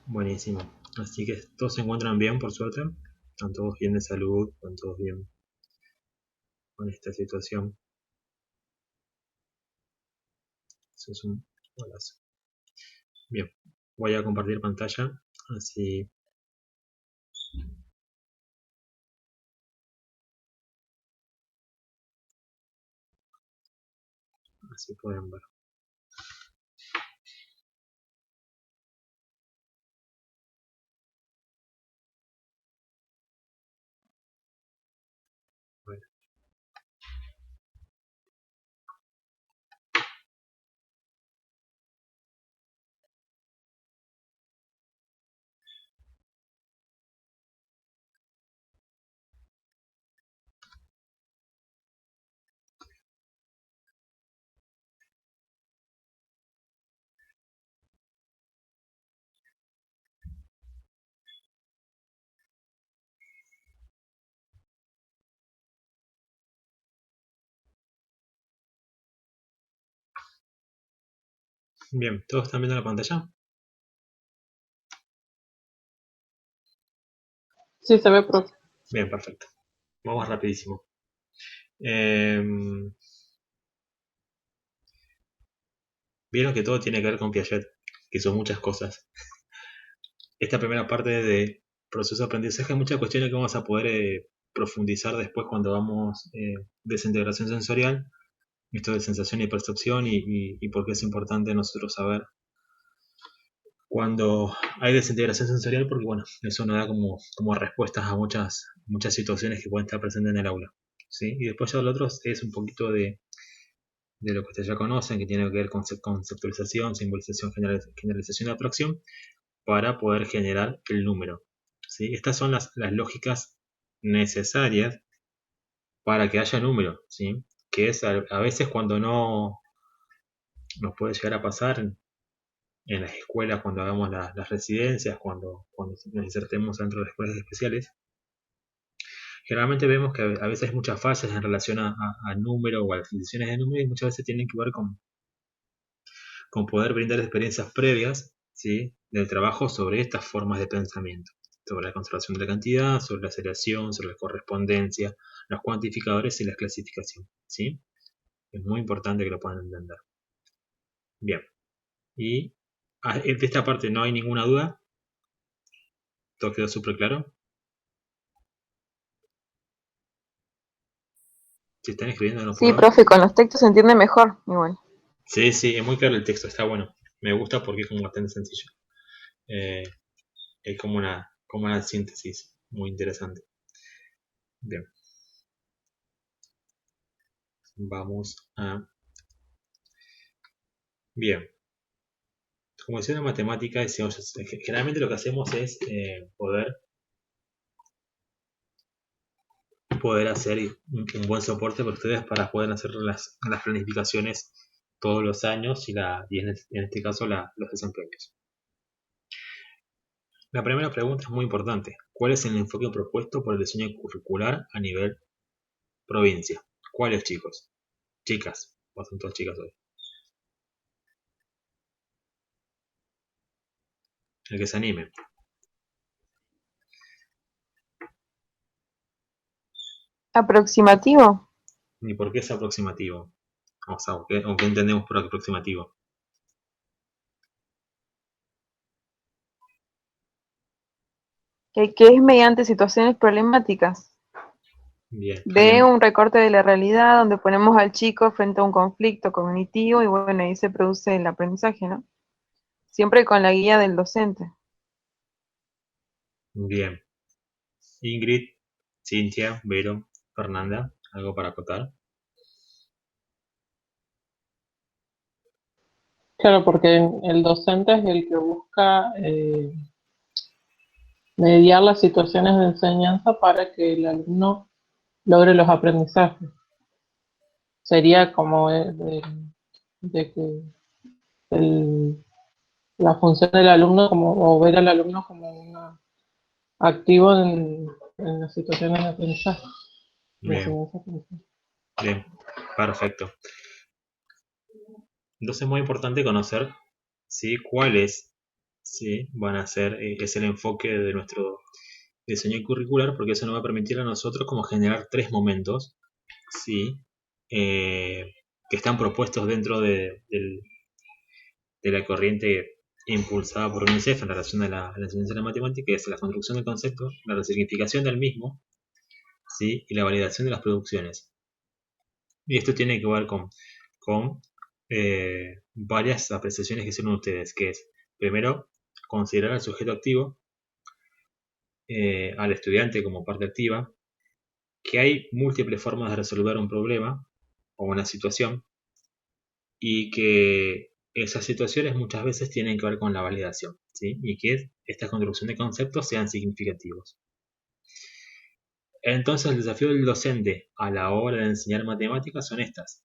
Buenísimo. Así que todos se encuentran bien, por suerte. Están todos bien de salud, están todos bien con esta situación. Eso es un golazo. Bien, voy a compartir pantalla, así, así pueden ver. Bueno, bien, ¿todos están viendo la pantalla? Sí, se ve, profe. Bien, perfecto. Vamos rapidísimo. Eh, Vieron que todo tiene que ver con Piaget, que son muchas cosas. Esta primera parte de proceso de aprendizaje hay muchas cuestiones que vamos a poder profundizar después cuando vamos desintegración sensorial, esto de sensación y percepción y por qué es importante nosotros saber cuando hay desintegración sensorial, porque bueno, eso nos da como respuestas a muchas situaciones que pueden estar presentes en el aula. ¿Sí? Y después ya lo otro es un poquito de lo que ustedes ya conocen, que tiene que ver con conceptualización, simbolización, generalización y abstracción, para poder generar el número. ¿Sí? Estas son las lógicas necesarias para que haya número, ¿sí? Que es a veces cuando no nos puede llegar a pasar en las escuelas, cuando hagamos las residencias, cuando nos insertemos dentro de las escuelas especiales, generalmente vemos que a veces hay muchas fallas en relación a número o a las definiciones de número y muchas veces tienen que ver con poder brindar experiencias previas, ¿sí? Del trabajo sobre estas formas de pensamiento, sobre la conservación de la cantidad, sobre la aceleración, sobre la correspondencia, los cuantificadores y la clasificación, ¿sí? Es muy importante que lo puedan entender. Bien, y de esta parte no hay ninguna duda, todo quedó súper claro. Si están escribiendo por Sí, favor. profe, con los textos se entiende mejor, igual. Sí, sí, es muy claro el texto, está bueno. Me gusta porque es como bastante sencillo. Eh, es como una síntesis muy interesante. Bien, vamos a... Bien, como decía la matemática, generalmente lo que hacemos es poder hacer un buen soporte para ustedes para poder hacer las planificaciones todos los años y en este caso los desempeños. La primera pregunta es muy importante. ¿Cuál es el enfoque propuesto por el diseño curricular a nivel provincia? ¿Cuáles, chicos? Chicas, o son todas chicas hoy. El que se anime. Aproximativo. ¿Ni por qué es aproximativo? O sea, ¿o qué entendemos por aproximativo? Que es mediante situaciones problemáticas. Bien, De ¿alguien? un recorte de la realidad donde ponemos al chico frente a un conflicto cognitivo y bueno, ahí se produce el aprendizaje, ¿no? Siempre con la guía del docente. Bien. Ingrid, Cintia, Vero, Fernanda, ¿algo para acotar? Claro, porque el docente es el que busca mediar las situaciones de enseñanza para que el alumno logre los aprendizajes. Sería como de que el- la función del alumno como, o ver al alumno como un activo en las situaciones de aprendizaje, de Bien, enseñanza-aprendizaje. bien, perfecto. Entonces es muy importante conocer, ¿sí? cuál es, ¿sí? Van a ser, es el enfoque de nuestro diseño curricular, porque eso nos va a permitir a nosotros como generar 3 momentos, ¿sí? Que están propuestos dentro de la corriente impulsada por UNICEF en relación a la enseñanza de la matemática, que es la construcción del concepto, la resignificación del mismo, ¿sí? Y la validación de las producciones. Y esto tiene que ver con varias apreciaciones que hicieron ustedes, que es, primero, considerar al sujeto activo, al estudiante como parte activa, que hay múltiples formas de resolver un problema o una situación, y que esas situaciones muchas veces tienen que ver con la validación, ¿sí? Y que esta construcción de conceptos sean significativos. Entonces, el desafío del docente a la hora de enseñar matemáticas son estas: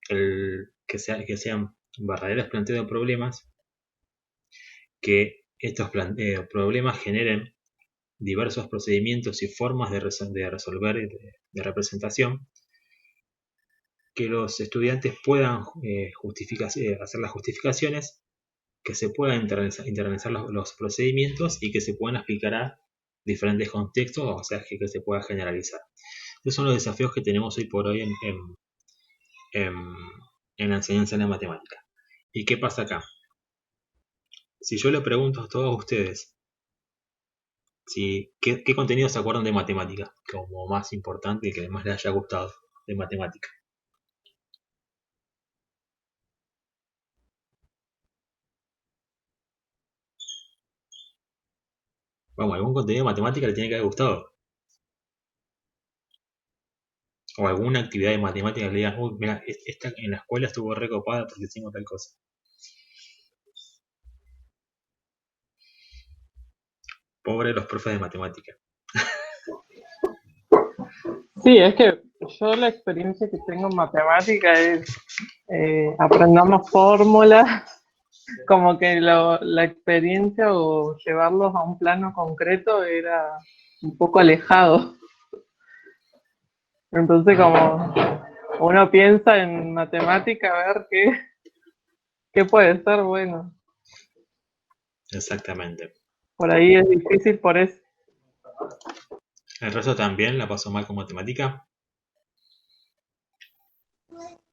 que sean verdaderos planteos de problemas, que estos problemas generen diversos procedimientos y formas de resolver, de representación, que los estudiantes puedan hacer las justificaciones, que se puedan internalizar los procedimientos y que se puedan aplicar a diferentes contextos, o sea, que se pueda generalizar. Esos son los desafíos que tenemos hoy por hoy en, en la enseñanza de la matemática. ¿Y qué pasa acá? Si yo le pregunto a todos ustedes, ¿qué contenido se acuerdan de matemática como más importante y que más les haya gustado de matemática? Vamos, algún contenido de matemática le tiene que haber gustado. O alguna actividad de matemática que le digan, uy, mira, esta en la escuela estuvo recopada porque hicimos tal cosa. Pobre los profes de matemática. Sí, es que yo la experiencia que tengo en matemática es aprendamos fórmulas, como que la experiencia o llevarlos a un plano concreto era un poco alejado. Entonces, como uno piensa en matemática, a ver qué puede ser bueno. Exactamente. Por ahí es difícil por eso. El resto también la pasó mal con matemática.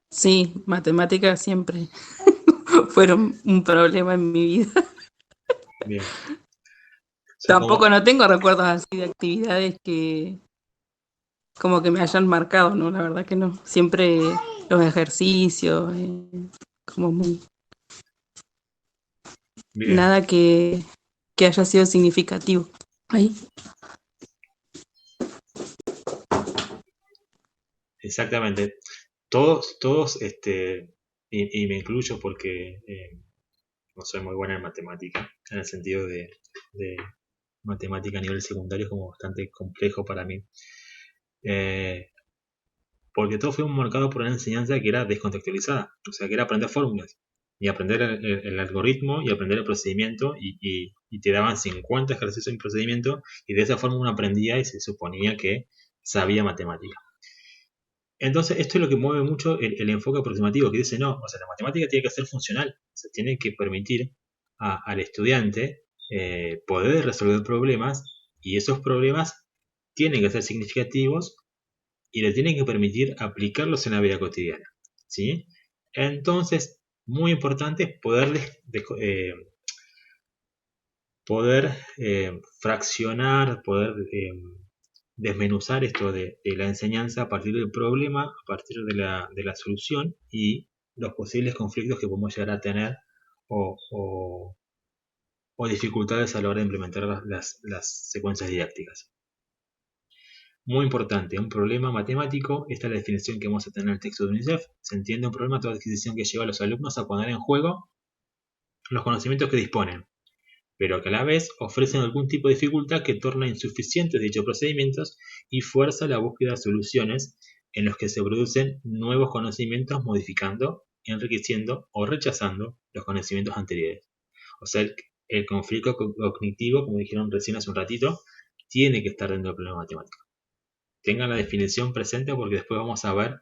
Sí, matemáticas siempre fueron un problema en mi vida. Bien. Tampoco no tengo recuerdos así de actividades que como que me hayan marcado, ¿no? La verdad que no. Siempre los ejercicios, como muy... Bien. Nada que haya sido significativo. Ahí. Exactamente. Todos, y me incluyo porque no soy muy buena en matemática, en el sentido de matemática a nivel secundario es como bastante complejo para mí. Porque todos fuimos marcados por una enseñanza que era descontextualizada, o sea, que era aprender fórmulas y aprender el algoritmo y aprender el procedimiento y te daban 50 ejercicios en procedimiento y de esa forma uno aprendía y se suponía que sabía matemática. Entonces, esto es lo que mueve mucho el enfoque aproximativo, que dice, no, o sea, la matemática tiene que ser funcional, o sea, tiene que permitir al estudiante poder resolver problemas, y esos problemas tienen que ser significativos y le tienen que permitir aplicarlos en la vida cotidiana, ¿sí? Entonces, muy importante es poder fraccionar, poder desmenuzar esto de la enseñanza a partir del problema, a partir de la solución y los posibles conflictos que podemos llegar a tener o dificultades a la hora de implementar las secuencias didácticas. Muy importante, un problema matemático, esta es la definición que vamos a tener en el texto de UNICEF. Se entiende un problema toda adquisición que lleva a los alumnos a poner en juego los conocimientos que disponen, pero que a la vez ofrecen algún tipo de dificultad que torna insuficientes dichos procedimientos y fuerza la búsqueda de soluciones en los que se producen nuevos conocimientos modificando, enriqueciendo o rechazando los conocimientos anteriores. O sea, el conflicto cognitivo, como dijeron recién hace un ratito, tiene que estar dentro del problema matemático. Tengan la definición presente porque después vamos a ver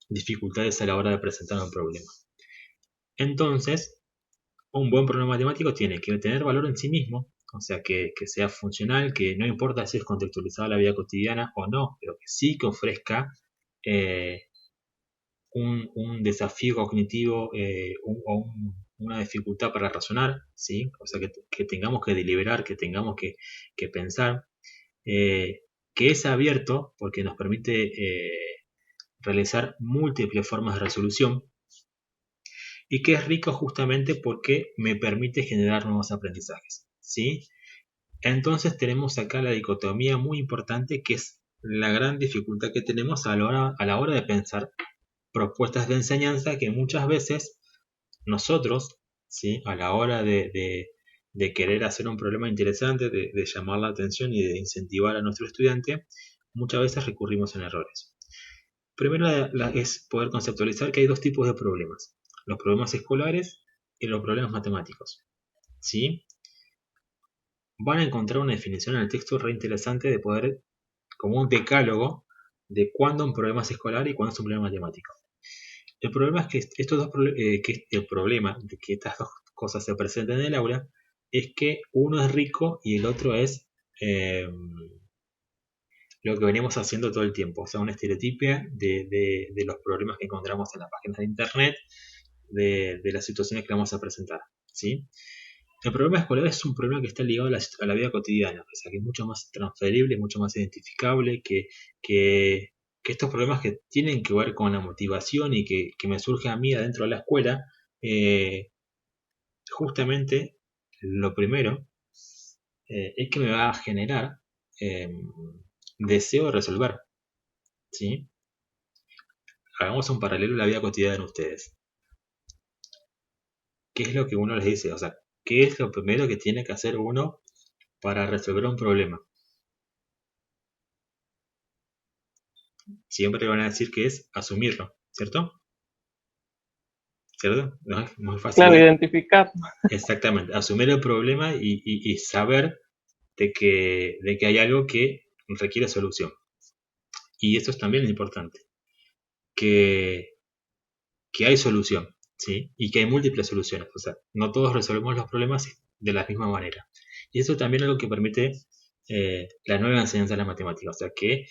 dificultades a la hora de presentar un problema. Entonces, un buen problema matemático tiene que tener valor en sí mismo, o sea, que sea funcional, que no importa si es contextualizado a la vida cotidiana o no, pero que sí que ofrezca eh, un desafío cognitivo una dificultad para razonar, ¿sí? O sea, que tengamos que deliberar, que tengamos que pensar, que es abierto porque nos permite realizar múltiples formas de resolución y que es rico justamente porque me permite generar nuevos aprendizajes, ¿sí? Entonces tenemos acá la dicotomía muy importante que es la gran dificultad que tenemos a la hora de pensar propuestas de enseñanza que muchas veces nosotros, ¿sí? A la hora de querer hacer un problema interesante, de llamar la atención y de incentivar a nuestro estudiante, muchas veces recurrimos en errores. Primero es poder conceptualizar que hay dos tipos de problemas, los problemas escolares y los problemas matemáticos, ¿sí? Van a encontrar una definición en el texto re interesante de poder, como un decálogo, de cuándo un problema es escolar y cuándo es un problema matemático. El problema es que el problema de que estas dos cosas se presenten en el aula es que uno es rico y el otro es eh, lo que venimos haciendo todo el tiempo, o sea, una estereotipia de los problemas que encontramos en las páginas de internet, de las situaciones que vamos a presentar, ¿sí? El problema escolar es un problema que está ligado a la vida cotidiana, o sea, que es mucho más transferible, mucho más identificable, que, que estos problemas que tienen que ver con la motivación y que me surge a mí adentro de la escuela, eh, justamente lo primero es que me va a generar eh, deseo de resolver, ¿sí? Hagamos un paralelo a la vida cotidiana de ustedes. ¿Qué es lo que uno les dice? O sea, ¿qué es lo primero que tiene que hacer uno para resolver un problema? Siempre van a decir que es asumirlo, ¿cierto? ¿Cierto? No es muy fácil. Claro, identificar. Exactamente, asumir el problema y saber de que hay algo que requiere solución. Y eso es también importante, que, que hay solución, ¿sí? Y que hay múltiples soluciones, o sea, no todos resolvemos los problemas de la misma manera. Y eso también es lo que permite la nueva enseñanza de la matemática, o sea, que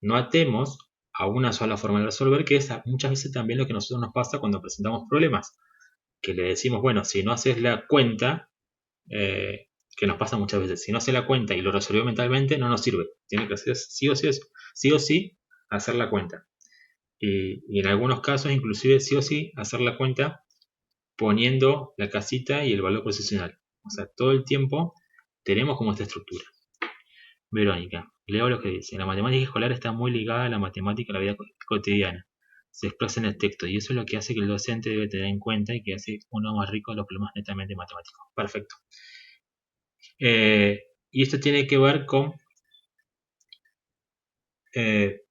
no atemos a una sola forma de resolver, que es muchas veces también lo que a nosotros nos pasa cuando presentamos problemas, que le decimos, bueno, si no haces la cuenta, que nos pasa muchas veces, si no hace la cuenta y lo resolvió mentalmente, no nos sirve. Tiene que hacer sí o sí eso, sí o sí hacer la cuenta. Y en algunos casos, inclusive sí o sí hacer la cuenta poniendo la casita y el valor posicional. O sea, todo el tiempo tenemos como esta estructura. Verónica, leo lo que dice. La matemática escolar está muy ligada a la matemática de la vida cotidiana. Se expresa en el texto y eso es lo que hace que el docente debe tener en cuenta y que hace uno más rico de los problemas netamente matemáticos. Perfecto. Y esto tiene que ver con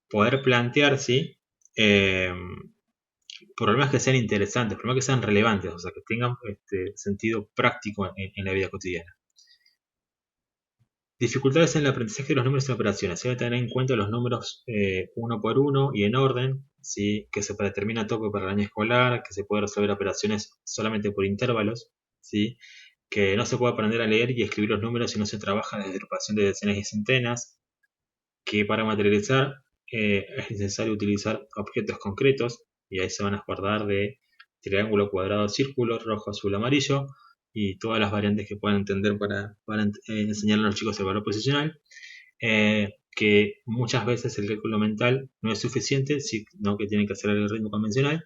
poder plantear, ¿sí? Problemas que sean interesantes, problemas que sean relevantes, o sea, que tengan sentido práctico en la vida cotidiana. Dificultades en el aprendizaje de los números y operaciones. Se debe tener en cuenta los números uno por uno y en orden, ¿sí? Que se predetermina tope para el año escolar, que se puede resolver operaciones solamente por intervalos, ¿sí? Que no se puede aprender a leer y escribir los números si no se trabaja desde la agrupación de decenas y centenas, que para materializar es necesario utilizar objetos concretos y ahí se van a acordar de triángulo, cuadrado, círculo, rojo, azul, amarillo y todas las variantes que puedan entender para enseñar a los chicos el valor posicional, que muchas veces el cálculo mental no es suficiente, sino que tienen que hacer el ritmo convencional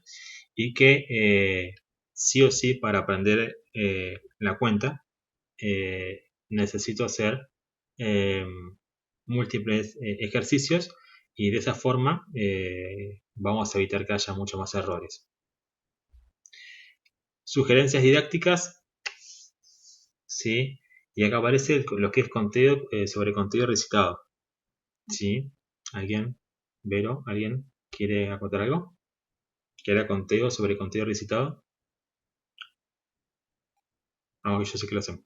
y que sí o sí para aprender la cuenta necesito hacer eh, múltiples ejercicios y de esa forma vamos a evitar que haya muchos más errores. Sugerencias didácticas, ¿sí? Y acá aparece lo que es contenido sobre contenido recitado, ¿sí? ¿Alguien? ¿Vero? ¿Alguien quiere acotar algo? ¿Que era contenido sobre contenido recitado? No, yo sé que lo hacemos.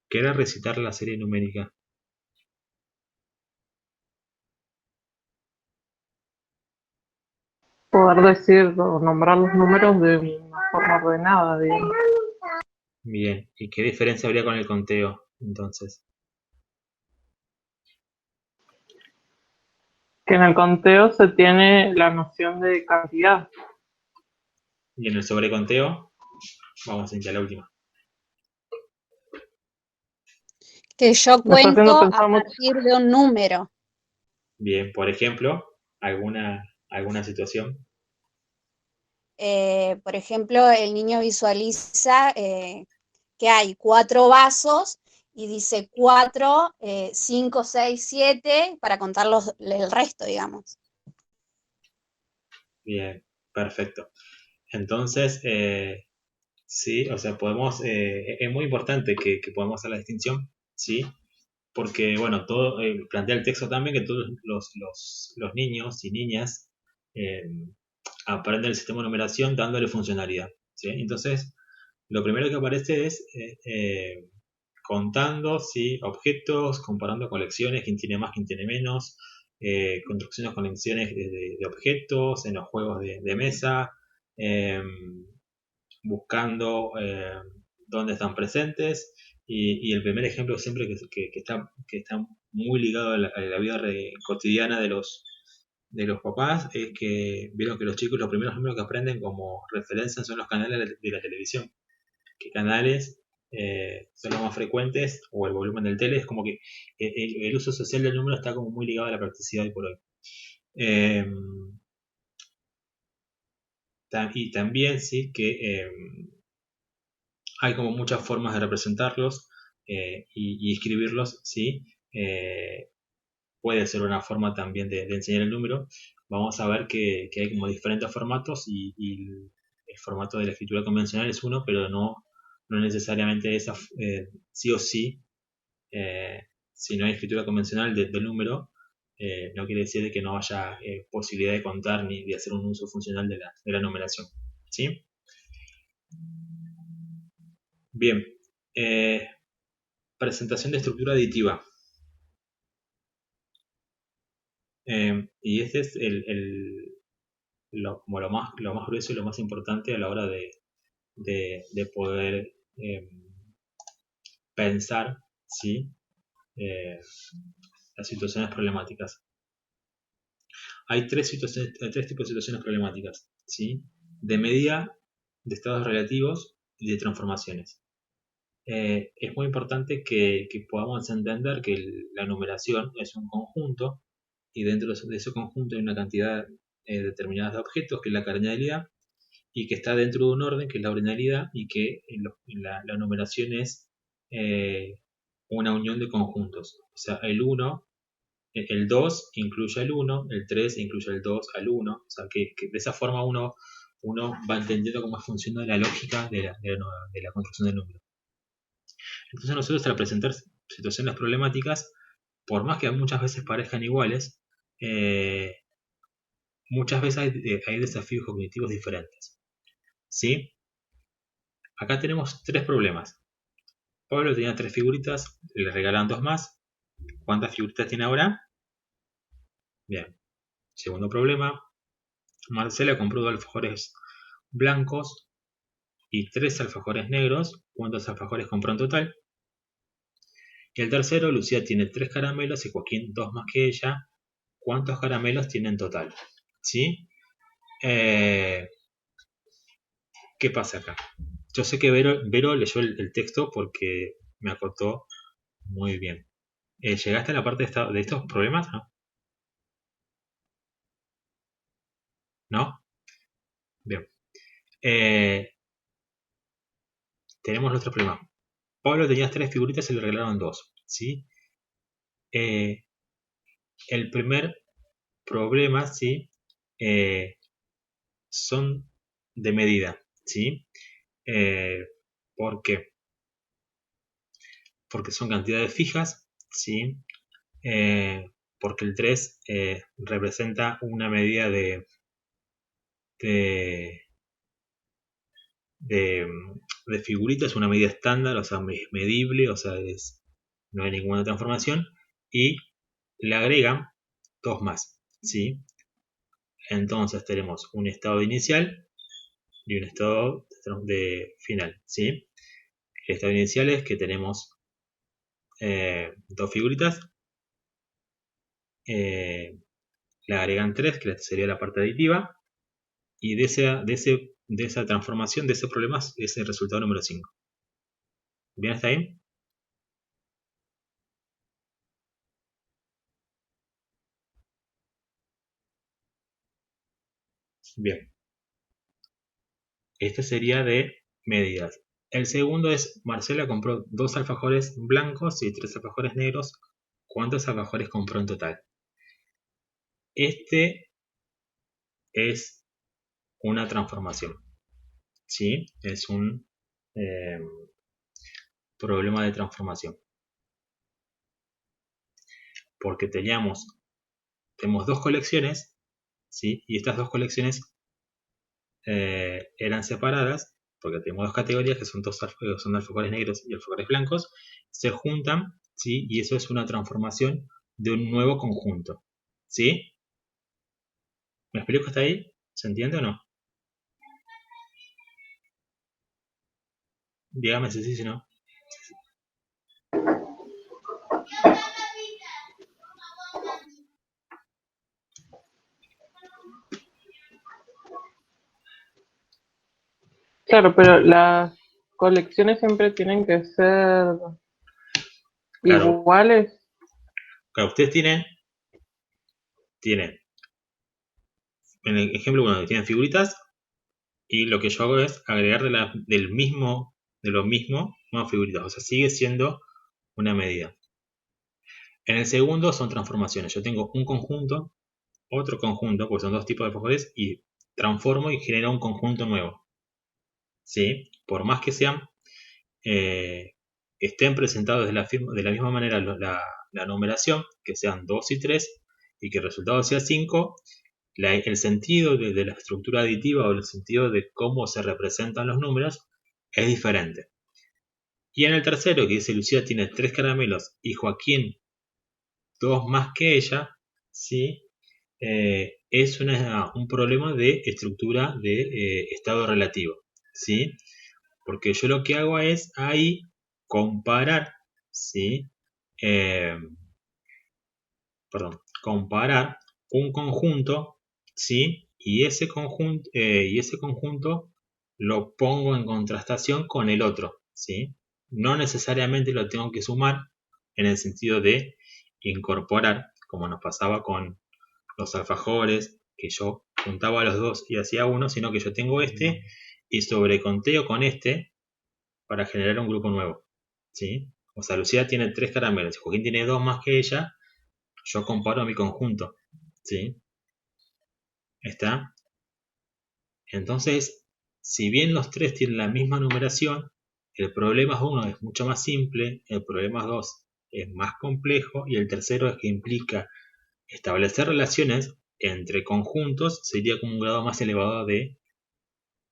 ¿Qué era recitar la serie numérica? Poder decir o nombrar los números de una forma ordenada, digamos. Bien, ¿y qué diferencia habría con el conteo entonces? Que en el conteo se tiene la noción de cantidad. Y en el sobreconteo, vamos a intentar la última. Que yo Me está haciendo cuento a pensar mucho. partir de un número. Bien, por ejemplo, alguna situación. Por ejemplo, el niño visualiza que hay 4 vasos y dice 4, 5, 6, 7 para contar el resto, digamos. Bien, perfecto. Entonces, sí, o sea, podemos, es muy importante que podamos hacer la distinción, ¿sí? Porque, bueno, todo plantea el texto también que todos los niños y niñas eh, aprenden el sistema de numeración dándole funcionalidad, ¿sí? Entonces, lo primero que aparece es contando, ¿sí? Objetos, comparando colecciones, quién tiene más, quién tiene menos, construcciones, conexiones de objetos en los juegos de mesa, eh, buscando dónde están presentes. Y el primer ejemplo siempre que está muy ligado a la vida cotidiana de los papás es que vieron que los chicos los primeros números que aprenden como referencia son los canales de la televisión. ¿Qué canales son los más frecuentes? O el volumen del tele. Es como que el uso social del número está como muy ligado a la practicidad hoy por hoy. Eh, y también sí que hay como muchas formas de representarlos y escribirlos, ¿sí? Puede ser una forma también de enseñar el número. Vamos a ver que hay como diferentes formatos y el formato de la escritura convencional es uno, pero no necesariamente esa, sí o sí, si no hay escritura convencional del número, no quiere decir de que no haya posibilidad de contar ni de hacer un uso funcional de la numeración, ¿sí? Bien, presentación de estructura aditiva. Y este es como lo más grueso y lo más importante a la hora de poder pensar, ¿sí? Eh, las situaciones problemáticas. Hay tres tipos de situaciones problemáticas, ¿sí? De medida, de estados relativos y de transformaciones. Es muy importante que podamos entender que la numeración es un conjunto y dentro de ese conjunto hay una cantidad determinada de objetos, que es la cardinalidad, y que está dentro de un orden, que es la ordinalidad, y que la numeración es una unión de conjuntos. O sea, el 1, el 2 incluye el 1, el 3 incluye el 2 al 1. O sea, que de esa forma uno va entendiendo cómo funciona la lógica de la construcción del número. Entonces nosotros al presentar situaciones problemáticas, por más que muchas veces parezcan iguales, muchas veces hay desafíos cognitivos diferentes. ¿Sí? Acá tenemos tres problemas. Pablo tenía tres figuritas, le regalan dos más. ¿Cuántas figuritas tiene ahora? Bien. Segundo problema. Marcela compró dos alfajores blancos y tres alfajores negros. ¿Cuántos alfajores compró en total? Y el tercero, Lucía tiene tres caramelos y Joaquín dos más que ella. ¿Cuántos caramelos tiene en total? ¿Sí? ¿Qué pasa acá? Yo sé que Vero leyó el texto porque me acotó muy bien. ¿Llegaste a la parte de estos problemas? ¿No? ¿No? Bien. Tenemos nuestro problema. Pablo tenía tres figuritas y le regalaron dos. ¿Sí? El primer problema, ¿sí? Son de medida. ¿Sí? ¿Por qué? Porque son cantidades fijas. ¿Sí? Porque el 3 representa una medida de de figuritas, una medida estándar, o sea, medible, o sea, no hay ninguna transformación, y le agregan dos más, ¿sí? Entonces tenemos un estado inicial y un estado de final, ¿sí? El estado inicial es que tenemos dos figuritas, le agregan tres, que sería la parte aditiva, y de esa transformación, de ese problema, es el resultado número 5. ¿Bien hasta ahí? Bien. Este sería de medidas. El segundo es, Marcela compró 2 alfajores blancos y 3 alfajores negros. ¿Cuántos alfajores compró en total? Este es una transformación, ¿sí? Es un eh, problema de transformación. Porque tenemos dos colecciones, ¿sí? Y estas dos colecciones eran separadas, porque tenemos dos categorías que son son alfajores negros y alfajores blancos, se juntan, ¿sí? Y eso es una transformación de un nuevo conjunto, ¿sí? ¿Me explico hasta ahí? ¿Se entiende o no? Dígame si sí, si no. Claro, pero las colecciones siempre tienen que ser Claro, iguales. claro, ustedes tienen, en el ejemplo, bueno, tienen figuritas, y lo que yo hago es agregar de lo mismo más figuritas, o sea, sigue siendo una medida. En el segundo son transformaciones. Yo tengo un conjunto, otro conjunto, porque son dos tipos de alfajores, y transformo y genero un conjunto nuevo. ¿Sí? Por más que estén presentados de la misma manera la numeración, que sean 2 y 3, y que el resultado sea 5, el sentido de la estructura aditiva o el sentido de cómo se representan los números es diferente. Y en el tercero, que dice Lucía tiene 3 caramelos y Joaquín 2 más que ella, ¿sí? Es un problema de estructura de estado relativo, ¿sí? Porque yo lo que hago es ahí comparar, ¿sí? Eh, comparar un conjunto, ¿sí? Y ese conjunto lo pongo en contrastación con el otro, ¿sí? No necesariamente lo tengo que sumar en el sentido de incorporar, como nos pasaba con los alfajores, que yo juntaba los dos y hacía uno, sino que yo tengo este y sobreconteo con este para generar un grupo nuevo, ¿sí? O sea, Lucía tiene 3 caramelos y Joaquín tiene 2 más que ella, yo comparo mi conjunto, ¿sí? ¿Está? Entonces, si bien los tres tienen la misma numeración, el problema 1 es mucho más simple, el problema 2 es más complejo y el tercero es que implica establecer relaciones entre conjuntos, sería como un grado más elevado de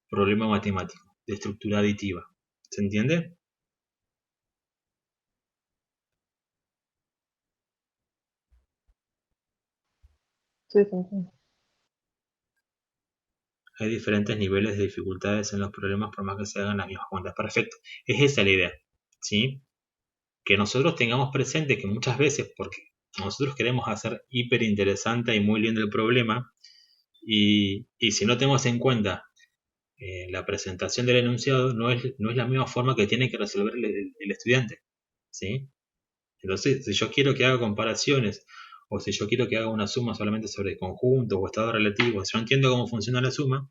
problema matemático, de estructura aditiva. ¿Se entiende? Sí, sí, sí. Hay diferentes niveles de dificultades en los problemas por más que se hagan las mismas cuentas. Perfecto. Es esa la idea, ¿sí? Que nosotros tengamos presente que muchas veces, porque nosotros queremos hacer hiper interesante y muy lindo el problema, y si no tenemos en cuenta la presentación del enunciado, no es la misma forma que tiene que resolver el estudiante, ¿sí? Entonces, si yo quiero que haga comparaciones, o si yo quiero que haga una suma solamente sobre conjuntos o estados relativos, si yo entiendo cómo funciona la suma,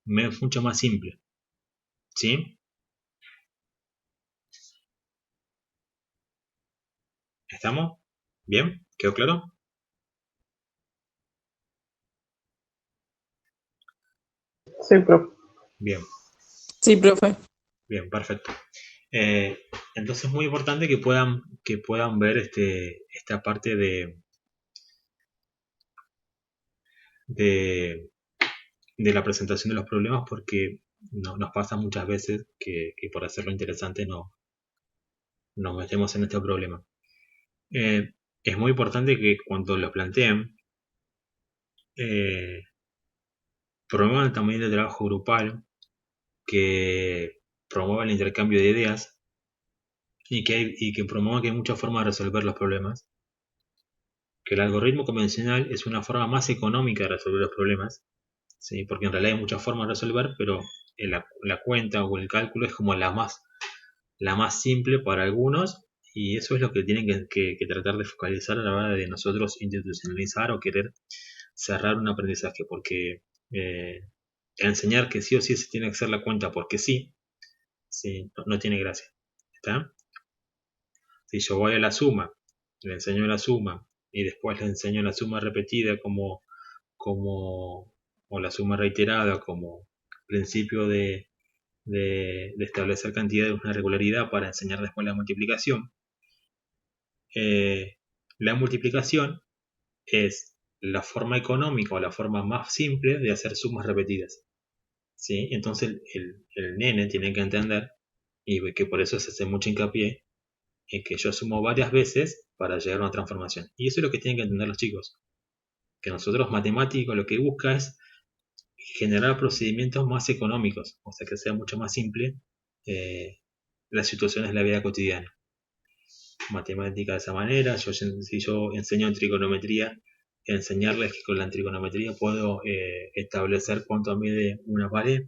me es mucho más simple, ¿sí? ¿Estamos? ¿Bien? ¿Quedó claro? Sí, profe. Bien, Sí, profe. bien, perfecto. Eh, entonces es muy importante que puedan ver esta parte de, de la presentación de los problemas, porque nos pasa muchas veces que por hacerlo interesante no nos metemos en este problema. Es muy importante que cuando lo planteen, promuevan también el trabajo grupal, que promuevan el intercambio de ideas y que promuevan que hay muchas formas de resolver los problemas, que el algoritmo convencional es una forma más económica de resolver los problemas, ¿sí? Porque en realidad hay muchas formas de resolver, pero la cuenta o el cálculo es como la más simple para algunos, y eso es lo que tienen que tratar de focalizar a la hora de nosotros institucionalizar o querer cerrar un aprendizaje, porque enseñar que sí o sí se tiene que hacer la cuenta porque sí, no tiene gracia. ¿Está? Si yo voy a la suma, le enseño la suma y después le enseño la suma repetida o la suma reiterada como principio de establecer cantidad de una regularidad para enseñar después la multiplicación. La multiplicación es la forma económica o la forma más simple de hacer sumas repetidas, ¿sí? Entonces el nene tiene que entender, y que por eso se hace mucho hincapié en que yo sumo varias veces para llegar a una transformación. Y eso es lo que tienen que entender los chicos, que nosotros matemáticos lo que busca es generar procedimientos más económicos, o sea que sea mucho más simple las situaciones de la vida cotidiana. Matemática de esa manera, si yo enseño en trigonometría, enseñarles que con la trigonometría puedo establecer cuánto mide una pared,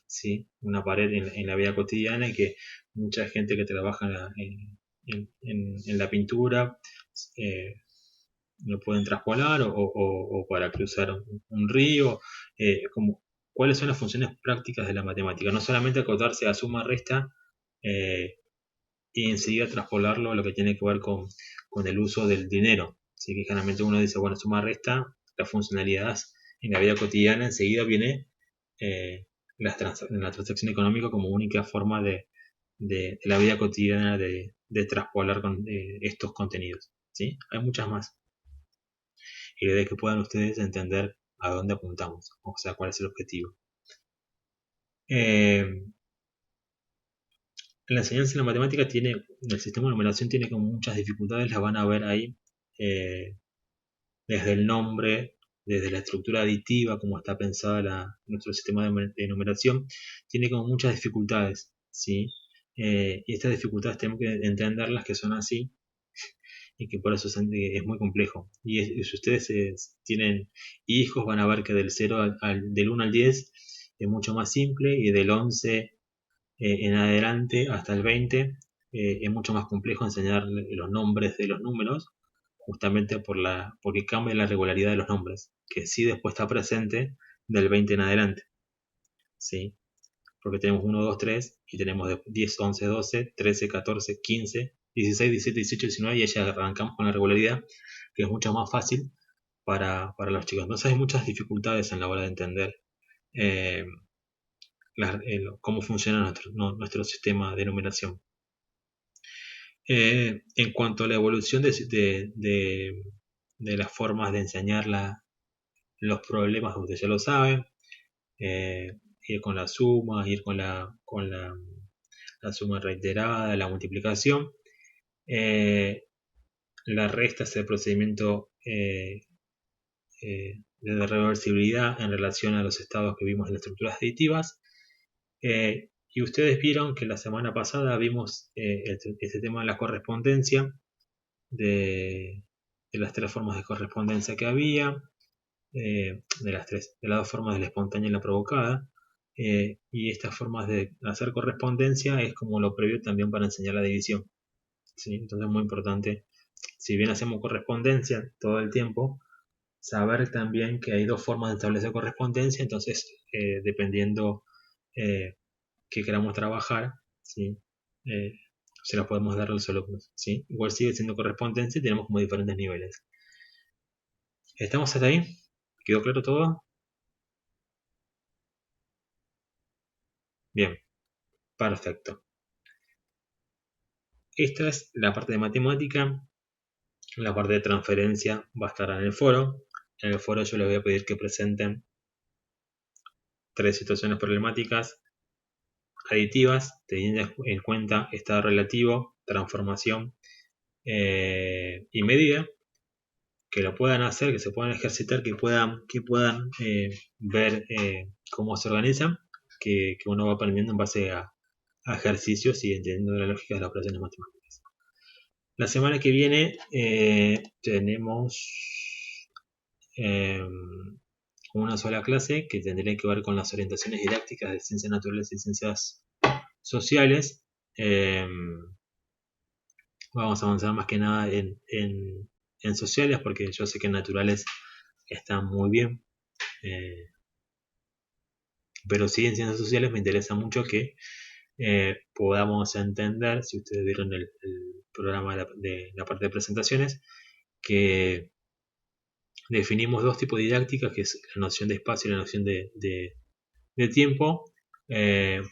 ¿sí? Una pared en la vida cotidiana, y que mucha gente que trabaja en la pintura lo pueden traspolar, o para cruzar un río, cuáles son las funciones prácticas de la matemática, no solamente acotarse a suma, resta, y enseguida traspolarlo a lo que tiene que ver con el uso del dinero. Así que generalmente uno dice, bueno, suma, resta, la funcionalidad en la vida cotidiana, enseguida viene la transacción económica como única forma de la vida cotidiana de traspolar con estos contenidos, ¿sí? Hay muchas más, y la idea es que puedan ustedes entender a dónde apuntamos, o sea, cuál es el objetivo. La enseñanza de la matemática el sistema de numeración tiene como muchas dificultades, las van a ver ahí, desde el nombre, desde la estructura aditiva, como está pensada nuestro sistema de numeración, tiene como muchas dificultades, ¿sí? Y estas dificultades tenemos que entenderlas, que son así, y que por eso es muy complejo. Y si ustedes tienen hijos, van a ver que del 1 al 10 es mucho más simple, y del 11 en adelante hasta el 20 es mucho más complejo enseñar los nombres de los números, justamente porque cambia la regularidad de los nombres, que sí después está presente del 20 en adelante, ¿sí? Porque tenemos 1, 2, 3, y tenemos 10, 11, 12, 13, 14, 15, 16, 17, 18, 19, y ya arrancamos con la regularidad, que es mucho más fácil para los chicos. Entonces hay muchas dificultades en la hora de entender cómo funciona nuestro sistema de numeración. En cuanto a la evolución de las formas de enseñar los problemas, ustedes ya lo saben, ir con la suma, ir con la suma reiterada, la multiplicación. La resta es el procedimiento de reversibilidad en relación a los estados que vimos en las estructuras aditivas. Y ustedes vieron que la semana pasada vimos este tema de la correspondencia, de las tres formas de correspondencia que había, de las 2 formas de la espontánea y la provocada. Y estas formas de hacer correspondencia es como lo previo también para enseñar la división, ¿sí? Entonces es muy importante, si bien hacemos correspondencia todo el tiempo, saber también que hay 2 formas de establecer correspondencia. Entonces dependiendo que queramos trabajar, ¿sí? Se los podemos dar a los alumnos, ¿sí? Igual sigue siendo correspondencia y tenemos como diferentes niveles. ¿Estamos hasta ahí? ¿Quedó claro todo? Bien, perfecto. Esta es la parte de matemática. La parte de transferencia va a estar en el foro. En el foro yo les voy a pedir que presenten 3 situaciones problemáticas aditivas, teniendo en cuenta estado relativo, transformación y medida, que lo puedan hacer, que se puedan ejercitar, que puedan ver cómo se organizan, que uno va aprendiendo en base a ejercicios y entendiendo la lógica de las operaciones matemáticas. La semana que viene tenemos una sola clase que tendría que ver con las orientaciones didácticas de ciencias naturales y ciencias sociales. Vamos a avanzar más que nada en sociales, porque yo sé que en naturales están muy bien, pero sí en ciencias sociales me interesa mucho que podamos entender, si ustedes vieron el programa de la parte de presentaciones, que definimos 2 tipos de didácticas, que es la noción de espacio y la noción de tiempo,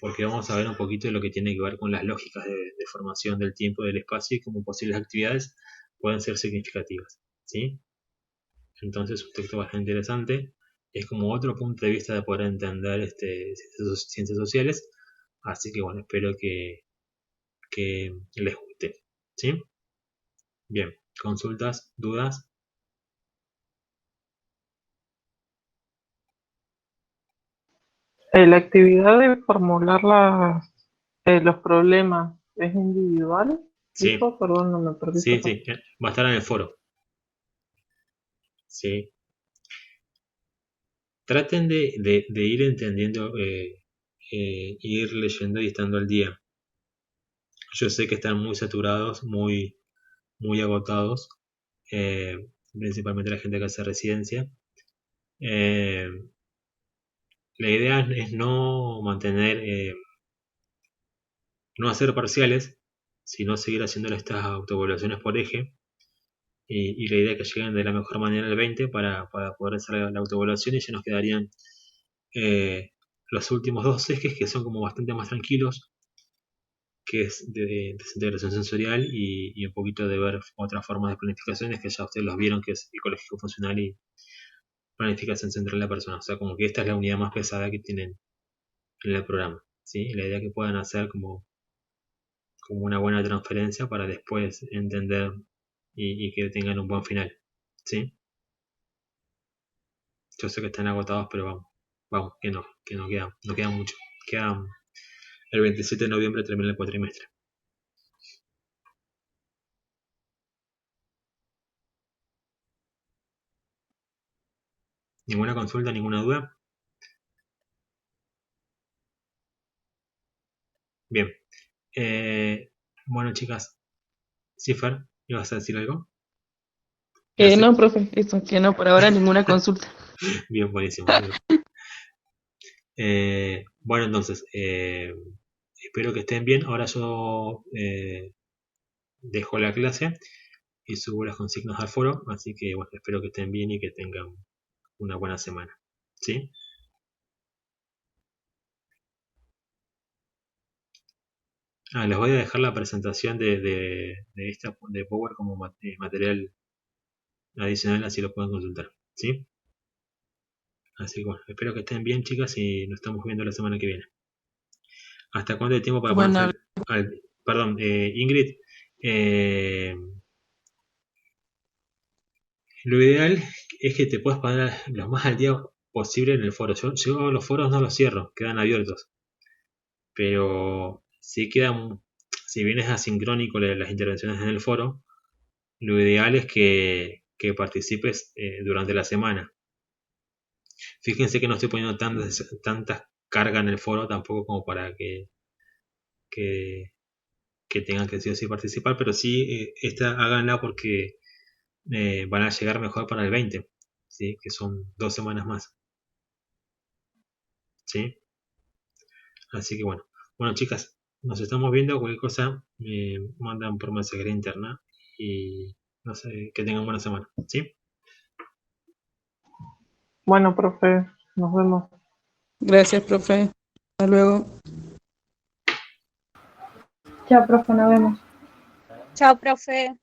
porque vamos a ver un poquito de lo que tiene que ver con las lógicas de formación del tiempo y del espacio y cómo posibles actividades pueden ser significativas, ¿sí? Entonces, un texto bastante interesante, es como otro punto de vista de poder entender ciencias sociales, así que bueno, espero que les guste, ¿sí? Bien, consultas, dudas. La actividad de formular los problemas es individual. Sí, Dijo, perdón, no me perdí. sí, va a estar en el foro. Sí. Traten de ir entendiendo, ir leyendo y estando al día. Yo sé que están muy saturados, muy agotados, principalmente la gente que hace residencia. La idea es no mantener, no hacer parciales, sino seguir haciendo estas autoevaluaciones por eje. Y la idea es que lleguen de la mejor manera al 20 para poder hacer la autoevaluación, y ya nos quedarían los últimos 2 ejes, que son como bastante más tranquilos, que es de desintegración sensorial y un poquito de ver otras formas de planificaciones que ya ustedes los vieron, que es psicológico funcional y planificación central de la persona. O sea, como que esta es la unidad más pesada que tienen en el programa, ¿sí? La idea que puedan hacer como una buena transferencia para después entender y que tengan un buen final, ¿sí? Yo sé que están agotados, pero vamos, que no queda mucho. Queda el 27 de noviembre termina el cuatrimestre. ¿Ninguna consulta, ninguna duda? Bien. Bueno, chicas. Cifer, ¿ibas a decir algo? No, profe, eso, que no, por ahora ninguna consulta. Bien, buenísimo. Bueno, entonces, espero que estén bien. Ahora yo dejo la clase y subo las consignas al foro, así que bueno, espero que estén bien y que tengan una buena semana. ¿Sí? Les voy a dejar la presentación de Power como material adicional, así lo pueden consultar. ¿Sí? Así que bueno, espero que estén bien, chicas, y nos estamos viendo la semana que viene. ¿Hasta cuánto hay tiempo para Bueno, ponerse perdón, Ingrid, lo ideal es que te puedas poner lo más al día posible en el foro. Yo los foros no los cierro, quedan abiertos. Pero si bien es asincrónico las intervenciones en el foro, lo ideal es que participes durante la semana. Fíjense que no estoy poniendo tanta carga en el foro tampoco como para que tengan que sí o sí participar, pero sí háganla porque van a llegar mejor para el 20, ¿sí? Que son 2 semanas más. ¿Sí? Así que bueno. Bueno, chicas, nos estamos viendo. Cualquier cosa me mandan por mensajería interna y no sé, que tengan buena semana. ¿Sí? Bueno, profe, nos vemos. gracias, profe. Hasta luego. Chao, profe, nos vemos. Chao, profe.